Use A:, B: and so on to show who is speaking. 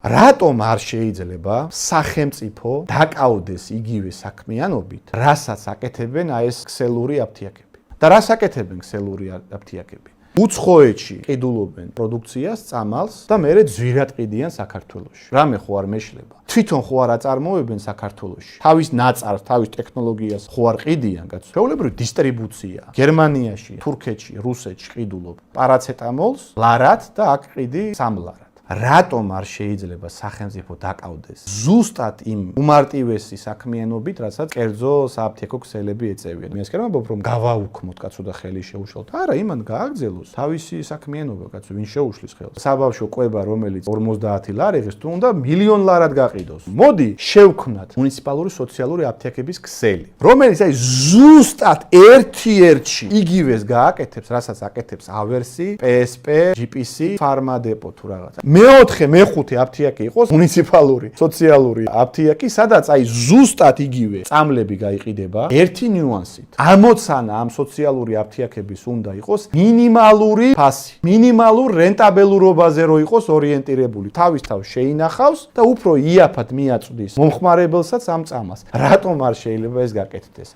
A: რატომ არ შეიძლება სახელმწიფო დაკავდეს იგივე საქმიანობით, რასაც აკეთებენ აი ეს ქსელური აფთიაქები? და რას აკეთებენ ქსელური აფთიაქები? უცხოეთში ყიდულობენ პროდუქციას, წამალს და მერე ძვირად ყიდიან საქართველოში. რამე ხო არ მეშლება? თვითონ ხო არ აწარმოებენ საქართველოში. თავის ნაწარს, თავის ტექნოლოგიას ხო არ ყიდიან, კაცო. ჩვეულებრივი დისტრიბუცია. გერმანიაში, თურქეთში, რუსეთში ყიდულობ პარაცეტამოლს, ლარად და აქ ყიდი სამლარად. რატომ არ შეიძლება სახელმწიფო დაკავდეს ზუსტად იმ უმარტივესი საქმიანობით, რასაც კერძო სააფთიაქო ქსელები ეწევიან? მე ასკერა ვამბობ, რომ გავაუქმოთ კაცო და ხელი შეუშალოთ. არა, იმან გააგრძელოს თავისი საქმიანობა, კაცო, ვინ შეუშლის ხელს. საბავშვო კვება, რომელიც 50 ლარი ღირს, თუ უნდა მილიონ ლარად გაყიდოს. მოდი, შევქმნათ მუნიციპალური სოციალური აფთიაქების ქსელი, რომელიც აი ზუსტად ერთ-ერთში იგივეს გააკეთებს, რასაც აკეთებს ავერსი, PSP, GPC, ფარმადეპო თუ რაღაცა. მეოთხე, მეხუთე აფთიაქი იყოს მუნიციპალური სოციალური აფთიაქი, სადაც აი ზუსტად იგივე წამლები გაიყიდება. ერთი ნიუანსით. ამოცანა ამ სოციალური აფთიაქების უნდა იყოს მინიმალური ფასი, მინიმალურ რენტაბელურობაზე რო იყოს ორიენტირებული. თავის შეინახავს და უფრო იაფად მიაწვდის მომხმარებელსაც ამ წამალს. რატომ არ შეიძლება ეს გაკეთდეს?